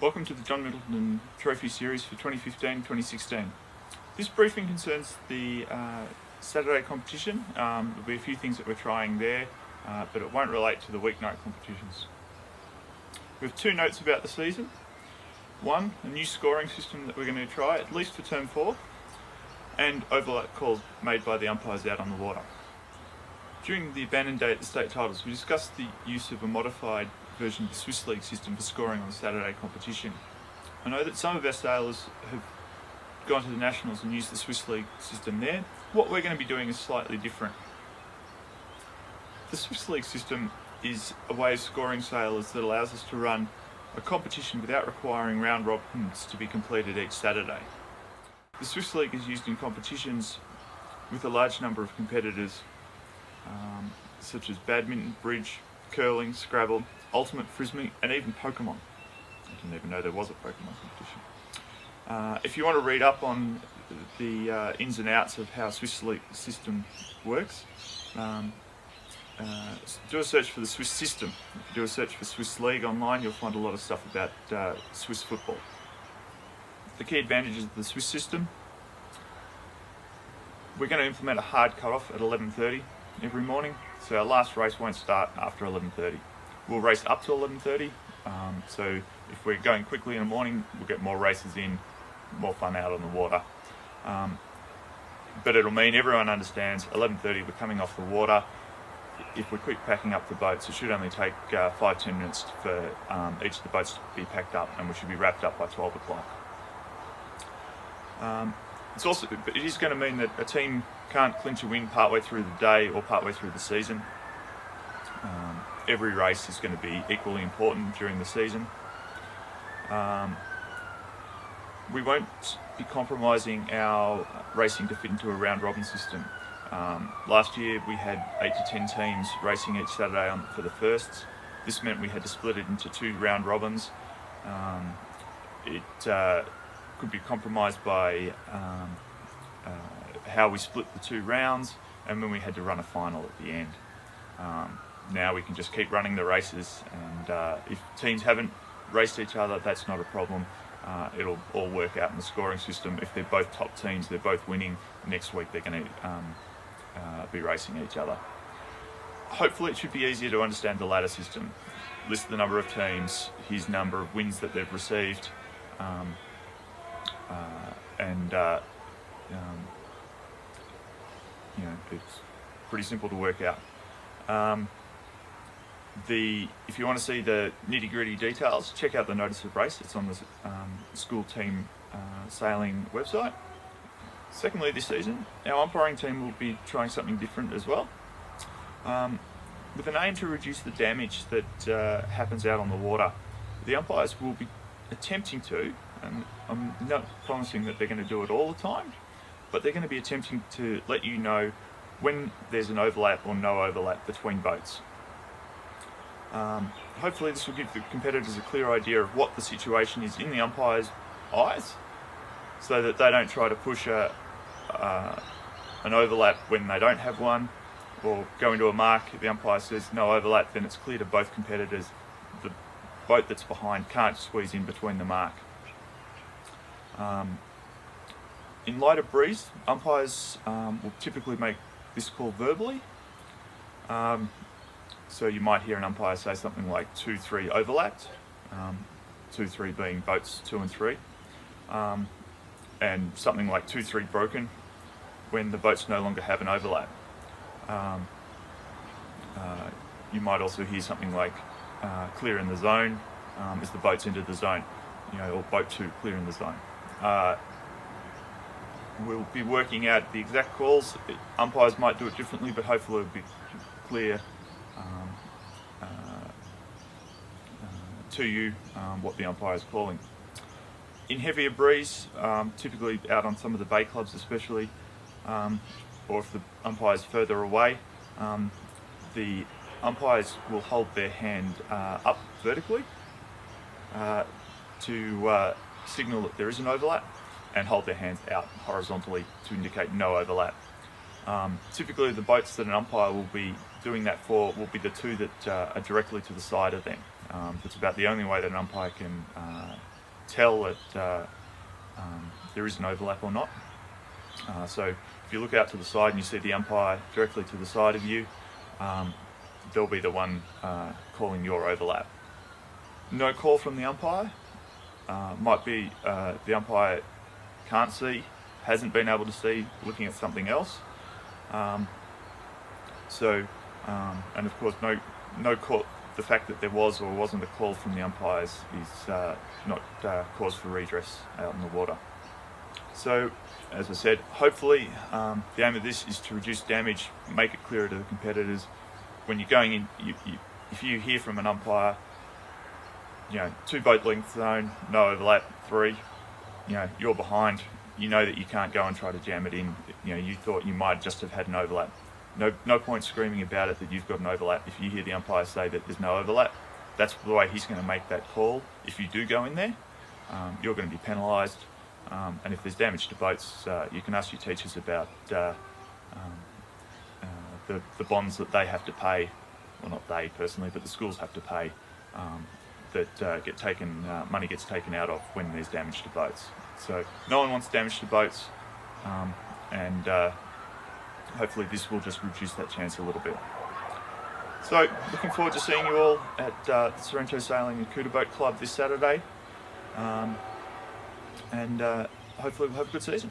Welcome to the John Middleton Trophy Series for 2015-2016. This briefing concerns the Saturday competition. There'll be a few things that we're trying there, but it won't relate to the weeknight competitions. We have two notes about the season. One, a new scoring system that we're going to try, at least for term 4, and overlap calls made by the umpires out on the water. During the abandon day at the state titles, we discussed the use of a modified version of the Swiss League system for scoring on the Saturday competition. I know that some of our sailors have gone to the Nationals and used the Swiss League system there. What we're going to be doing is slightly different. The Swiss League system is a way of scoring sailors that allows us to run a competition without requiring round robins to be completed each Saturday. The Swiss League is used in competitions with a large number of competitors, such as badminton, bridge, curling, Scrabble, ultimate frisbee, and even Pokemon. I didn't even know there was a Pokemon competition. If you want to read up on the ins and outs of how Swiss League system works, do a search for the Swiss system. If you do a search for Swiss League online, you'll find a lot of stuff about Swiss football. The key advantages of the Swiss system: we're going to implement a hard cut-off at 11:30 every morning, so our last race won't start after 11:30. We'll race up to 11:30, so if we're going quickly in the morning, we'll get more races in, more fun out on the water. But it'll mean everyone understands 11:30 we're coming off the water. If we're quick packing up the boats, it should only take 5-10 minutes for each of the boats to be packed up, and we should be wrapped up by 12 o'clock. It is going to mean that a team can't clinch a win partway through the day or partway through the season. Every race is going to be equally important during the season. We won't be compromising our racing to fit into a round robin system. Last year we had 8 to 10 teams racing each Saturday for the firsts. This meant we had to split it into 2 round robins. It could be compromised by how we split the 2 rounds, and when we had to run a final at the end. Now we can just keep running the races, and if teams haven't raced each other, that's not a problem. It'll all work out in the scoring system. If they're both top teams, they're both winning, next week they're going to be racing each other. Hopefully it should be easier to understand the ladder system. List the number of teams, his number of wins that they've received, it's pretty simple to work out. If you want to see the nitty-gritty details, check out the notice of race. It's on the school team sailing website. Secondly, this season, our umpiring team will be trying something different as well, with an aim to reduce the damage that happens out on the water. The umpires will be attempting to, and I'm not promising that they're going to do it all the time, but they're going to be attempting to let you know when there's an overlap or no overlap between boats. Hopefully this will give the competitors a clear idea of what the situation is in the umpire's eyes, so that they don't try to push an overlap when they don't have one, or go into a mark, if the umpire says no overlap, then it's clear to both competitors the boat that's behind can't squeeze in between the mark. In lighter breeze, umpires will typically make this call verbally. So you might hear an umpire say something like 2-3 overlapped, 2-3 being boats 2 and 3, and something like 2-3 broken when the boats no longer have an overlap. You might also hear something like clear in the zone as the boats enter the zone, or boat 2 clear in the zone. We'll be working out the exact calls. Umpires might do it differently, but hopefully it'll be clear to you what the umpire is calling. In heavier breeze, typically out on some of the bay clubs especially, or if the umpire's further away, the umpires will hold their hand up vertically to signal that there is an overlap, and hold their hands out horizontally to indicate no overlap. Typically the boats that an umpire will be doing that for will be the two that are directly to the side of them. It's about the only way that an umpire can tell that there is an overlap or not. So if you look out to the side and you see the umpire directly to the side of you, they'll be the one calling your overlap. No call from the umpire might be the umpire can't see, hasn't been able to see, looking at something else. And of course no call. The fact that there was or wasn't a call from the umpires is not cause for redress out in the water. So, as I said, hopefully the aim of this is to reduce damage, make it clearer to the competitors. When you're going in, if you hear from an umpire, 2 boat length zone, no overlap, 3, you're behind, you know that you can't go and try to jam it in. You thought you might just have had an overlap. No point screaming about it that you've got an overlap. If you hear the umpire say that there's no overlap, that's the way he's going to make that call. If you do go in there, you're going to be penalised. And if there's damage to boats, you can ask your teachers about the bonds that they have to pay. Well, not they personally, but the schools have to pay. That get taken, money gets taken out of when there's damage to boats. So no one wants damage to boats, and hopefully this will just reduce that chance a little bit. So looking forward to seeing you all at the Sorrento Sailing and Cooter Boat Club this Saturday, and hopefully we'll have a good season.